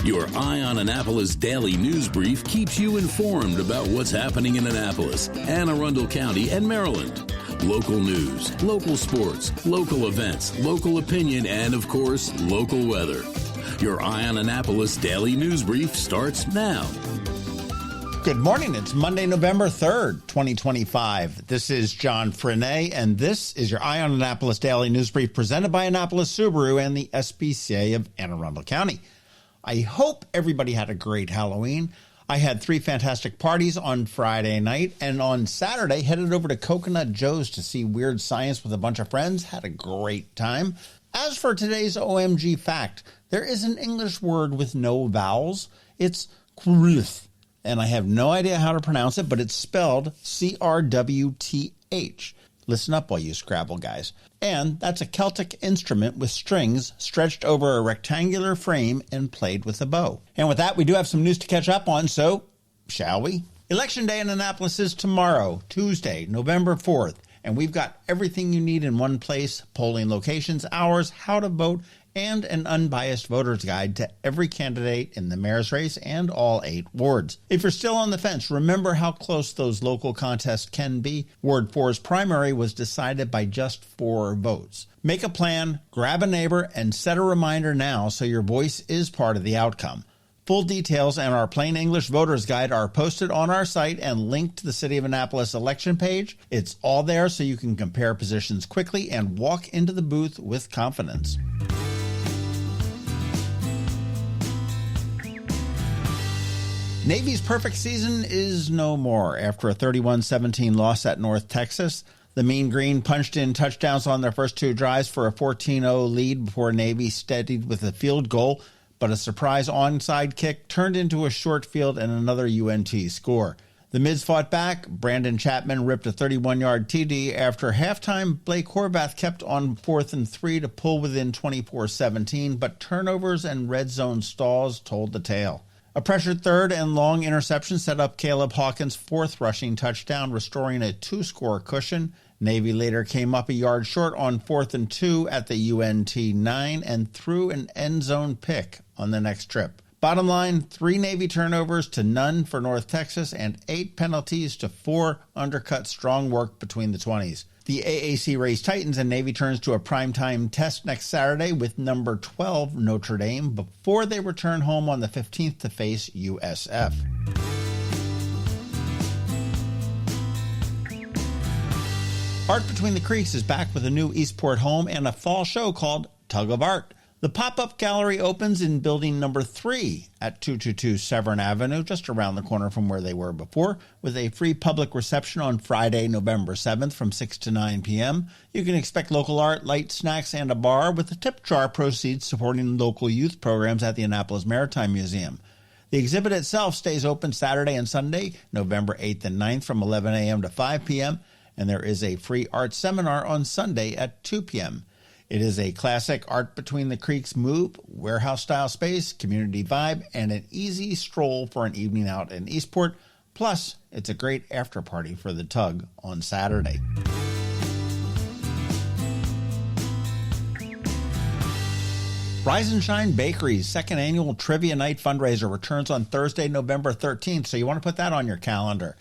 Your Eye on Annapolis daily news brief keeps you informed about what's happening in Annapolis, Anne Arundel County, and Maryland. Local news, local sports, local events, local opinion, and, of course, local weather. Your Eye on Annapolis daily news brief starts now. Good morning. It's Monday, November 3rd, 2025. This is John Frenaye, and this is your Eye on Annapolis daily news brief presented by Annapolis Subaru and the SPCA of Anne Arundel County. I hope everybody had a great Halloween. I had 3 fantastic parties on Friday night, and on Saturday headed over to Coconut Joe's to see Weird Science with a bunch of friends. Had a great time. As for today's OMG fact, there is an English word with no vowels. It's crwth, and I have no idea how to pronounce it, but it's spelled C-R-W-T-H. Listen up, all you Scrabble guys. And that's a Celtic instrument with strings stretched over a rectangular frame and played with a bow. And with that, we do have some news to catch up on, so shall we? Election Day in Annapolis is tomorrow, Tuesday, November 4th, and we've got everything you need in one place: polling locations, hours, how to vote, and an unbiased voter's guide to every candidate in the mayor's race and all 8 wards. If you're still on the fence, remember how close those local contests can be. Ward 4's primary was decided by just 4 votes. Make a plan, grab a neighbor, and set a reminder now so your voice is part of the outcome. Full details and our plain English voter's guide are posted on our site and linked to the City of Annapolis election page. It's all there so you can compare positions quickly and walk into the booth with confidence. Navy's perfect season is no more. After a 31-17 loss at North Texas, the Mean Green punched in touchdowns on their first 2 drives for a 14-0 lead before Navy steadied with a field goal, but a surprise onside kick turned into a short field and another UNT score. The Mids fought back. Brandon Chapman ripped a 31-yard TD. After halftime, Blake Horvath kept on 4th and 3 to pull within 24-17, but turnovers and red zone stalls told the tale. A pressured third and long interception set up Caleb Hawkins' 4th rushing touchdown, restoring a 2-score cushion. Navy later came up a yard short on 4th and 2 at the UNT 9 and threw an end zone pick on the next trip. Bottom line, 3 Navy turnovers to none for North Texas and 8 penalties to 4 undercut strong work between the 20s. The AAC raised Titans, and Navy turns to a primetime test next Saturday with number 12 Notre Dame before they return home on the 15th to face USF. Art Between the Creeks is back with a new Eastport home and a fall show called Tug of Art. The pop-up gallery opens in building number 3 at 222 Severn Avenue, just around the corner from where they were before, with a free public reception on Friday, November 7th from 6 to 9 p.m. You can expect local art, light snacks, and a bar, with the tip jar proceeds supporting local youth programs at the Annapolis Maritime Museum. The exhibit itself stays open Saturday and Sunday, November 8th and 9th from 11 a.m. to 5 p.m., and there is a free art seminar on Sunday at 2 p.m. It is a classic Art Between the Creeks move, warehouse-style space, community vibe, and an easy stroll for an evening out in Eastport. Plus, it's a great after-party for the Tug on Saturday. Rise and Shine Bakery's 2nd annual Trivia Night fundraiser returns on Thursday, November 13th, so you want to put that on your calendar.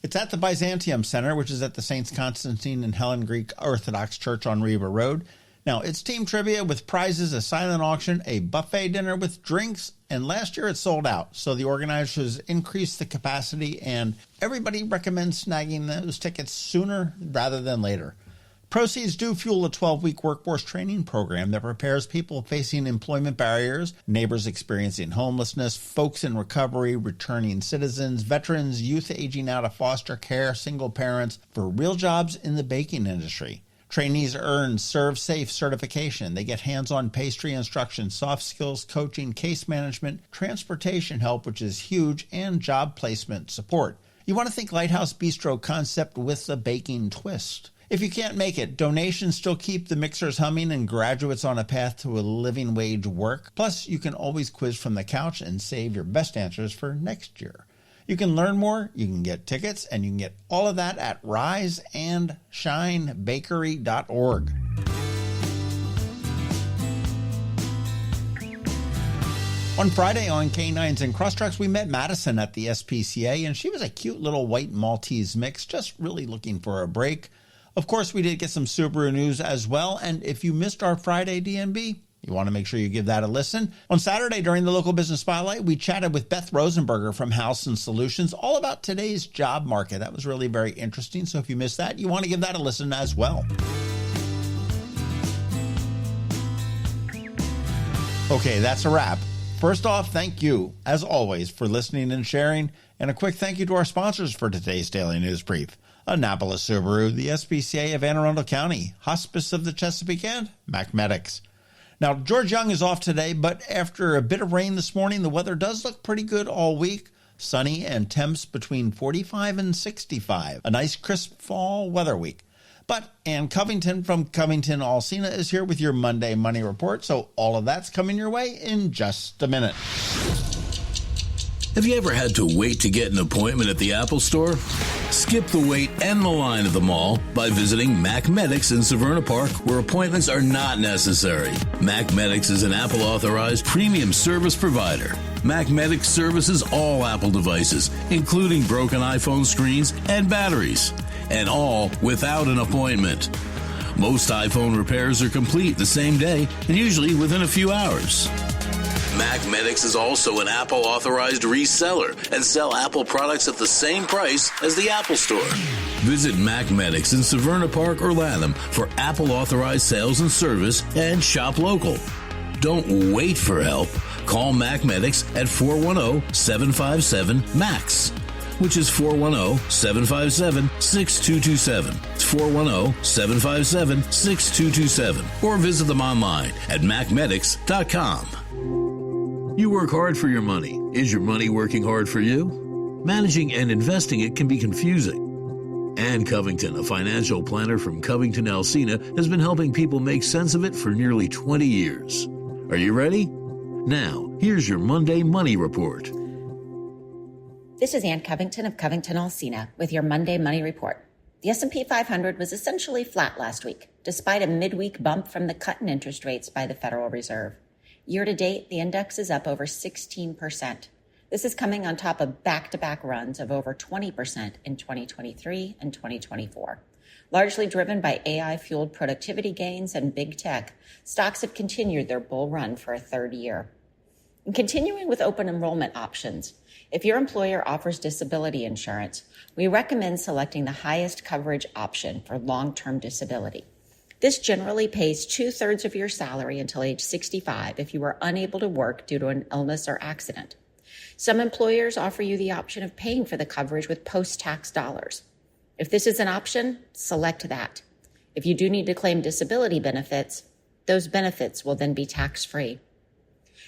It's at the Byzantium Center, which is at the Saints Constantine and Helen Greek Orthodox Church on Riva Road. Now, it's team trivia with prizes, a silent auction, a buffet dinner with drinks, and last year it sold out, so the organizers increased the capacity, and everybody recommends snagging those tickets sooner rather than later. Proceeds do fuel a 12-week workforce training program that prepares people facing employment barriers, neighbors experiencing homelessness, folks in recovery, returning citizens, veterans, youth aging out of foster care, single parents, for real jobs in the baking industry. Trainees earn Serve Safe certification. They get hands-on pastry instruction, soft skills coaching, case management, transportation help, which is huge, and job placement support. You want to think Lighthouse Bistro concept with a baking twist. If you can't make it, donations still keep the mixers humming and graduates on a path to a living wage work. Plus, you can always quiz from the couch and save your best answers for next year. You can learn more, you can get tickets, and you can get all of that at riseandshinebakery.org. On Friday on K9s and Crosstracks, we met Madison at the SPCA, and she was a cute little white Maltese mix, just really looking for a break. Of course, we did get some Subaru news as well, and if you missed our Friday DNB, you want to make sure you give that a listen. On Saturday, during the Local Business Spotlight, we chatted with Beth Rosenberger from Housing Solutions all about today's job market. That was really very interesting, so if you missed that, you want to give that a listen as well. Okay, that's a wrap. First off, thank you, as always, for listening and sharing, and a quick thank you to our sponsors for today's Daily News Brief. Annapolis Subaru, the SPCA of Anne Arundel County, Hospice of the Chesapeake End, Mac Medics. Now, George Young is off today, but after a bit of rain this morning, the weather does look pretty good all week. Sunny and temps between 45 and 65. A nice crisp fall weather week. But Ann Covington from CovingtonAlsina is here with your Monday Money Report, so all of that's coming your way in just a minute. Have you ever had to wait to get an appointment at the Apple Store? Skip the wait and the line at the mall by visiting Mac Medics in Severna Park, where appointments are not necessary. Mac Medics is an Apple-authorized premium service provider. Mac Medics services all Apple devices, including broken iPhone screens and batteries, and all without an appointment. Most iPhone repairs are complete the same day and usually within a few hours. Mac Medics is also an Apple-authorized reseller and sell Apple products at the same price as the Apple Store. Visit Mac Medics in Severna Park or Lanham for Apple-authorized sales and service and shop local. Don't wait for help. Call Mac Medics at 410-757-MAX, which is 410-757-6227. It's 410-757-6227. Or visit them online at macmedics.com. You work hard for your money. Is your money working hard for you? Managing and investing it can be confusing. Ann Covington, a financial planner from CovingtonAlsina, has been helping people make sense of it for nearly 20 years. Are you ready? Now, here's your Monday Money Report. This is Ann Covington of CovingtonAlsina with your Monday Money Report. The S&P 500 was essentially flat last week, despite a midweek bump from the cut in interest rates by the Federal Reserve. Year to date, the index is up over 16%. This is coming on top of back-to-back runs of over 20% in 2023 and 2024. Largely driven by AI-fueled productivity gains and big tech, stocks have continued their bull run for a third year. And continuing with open enrollment options, if your employer offers disability insurance, we recommend selecting the highest coverage option for long-term disability. This generally pays 2/3 of your salary until age 65 if you are unable to work due to an illness or accident. Some employers offer you the option of paying for the coverage with post-tax dollars. If this is an option, select that. If you do need to claim disability benefits, those benefits will then be tax-free.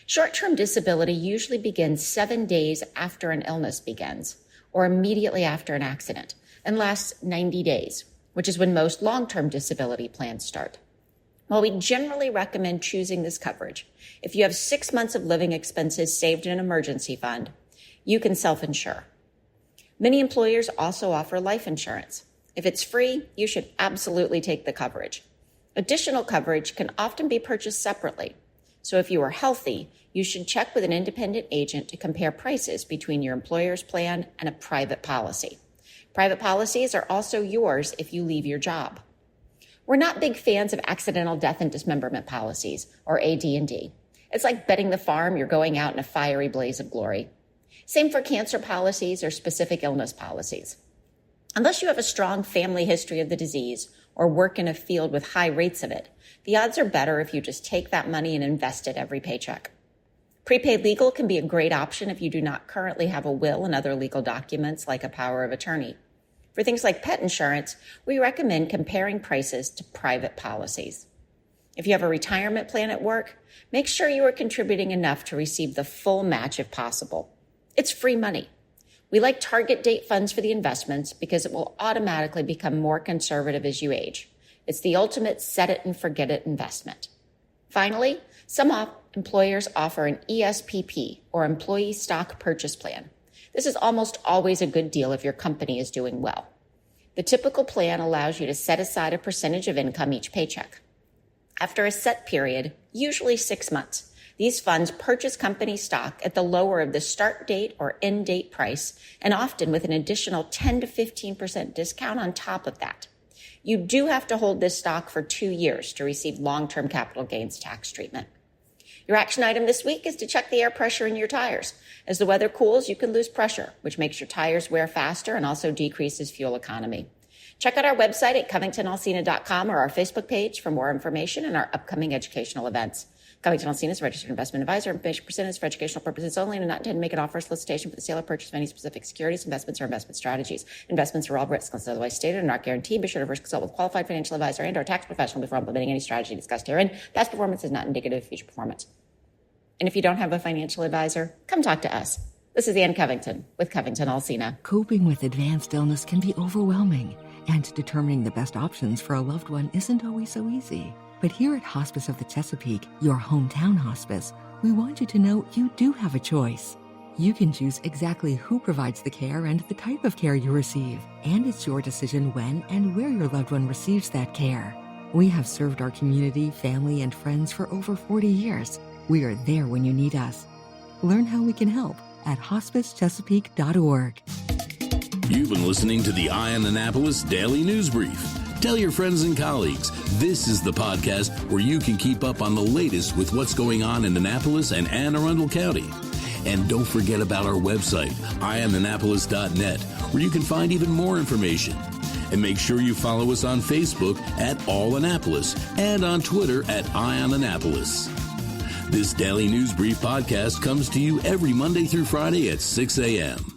Short-term disability usually begins 7 days after an illness begins, or immediately after an accident, and lasts 90 days. Which is when most long-term disability plans start. While we generally recommend choosing this coverage, if you have 6 months of living expenses saved in an emergency fund, you can self-insure. Many employers also offer life insurance. If it's free, you should absolutely take the coverage. Additional coverage can often be purchased separately. So if you are healthy, you should check with an independent agent to compare prices between your employer's plan and a private policy. Private policies are also yours if you leave your job. We're not big fans of accidental death and dismemberment policies, or AD&D. It's like betting the farm you're going out in a fiery blaze of glory. Same for cancer policies or specific illness policies. Unless you have a strong family history of the disease or work in a field with high rates of it, the odds are better if you just take that money and invest it every paycheck. Prepaid legal can be a great option if you do not currently have a will and other legal documents like a power of attorney. For things like pet insurance, we recommend comparing prices to private policies. If you have a retirement plan at work, make sure you are contributing enough to receive the full match if possible. It's free money. We like target date funds for the investments because it will automatically become more conservative as you age. It's the ultimate set it and forget it investment. Finally, some employers offer an ESPP, or Employee Stock Purchase Plan. This is almost always a good deal if your company is doing well. The typical plan allows you to set aside a percentage of income each paycheck. After a set period, usually 6 months, These funds purchase company stock at the lower of the start date or end date price, and often with an additional 10 to 15% discount on top of that. You do have to hold this stock for 2 years to receive long-term capital gains tax treatment. Your action item this week is to check the air pressure in your tires. As the weather cools, you can lose pressure, which makes your tires wear faster and also decreases fuel economy. Check out our website at CovingtonAlsina.com or our Facebook page for more information and our upcoming educational events. CovingtonAlsina is a registered investment advisor. Information presented is for educational purposes only and do not intend to make an offer or solicitation for the sale or purchase of any specific securities, investments, or investment strategies. Investments are all risks unless otherwise stated and are not guaranteed. Be sure to first consult with a qualified financial advisor and/or tax professional before implementing any strategy discussed herein. Past performance is not indicative of future performance. And if you don't have a financial advisor, come talk to us. This is Ann Covington with CovingtonAlsina. Coping with advanced illness can be overwhelming, and determining the best options for a loved one isn't always so easy. But here at Hospice of the Chesapeake, your hometown hospice, we want you to know you do have a choice. You can choose exactly who provides the care and the type of care you receive, and it's your decision when and where your loved one receives that care. We have served our community, family, and friends for over 40 years. We are there when you need us. Learn how we can help at hospicechesapeake.org. You've been listening to the Eye on Annapolis Daily News Brief. Tell your friends and colleagues, this is the podcast where you can keep up on the latest with what's going on in Annapolis and Anne Arundel County. And don't forget about our website, eyeonannapolis.net, where you can find even more information. And make sure you follow us on Facebook at All Annapolis and on Twitter at Eye on Annapolis. This Daily News Brief podcast comes to you every Monday through Friday at 6 a.m.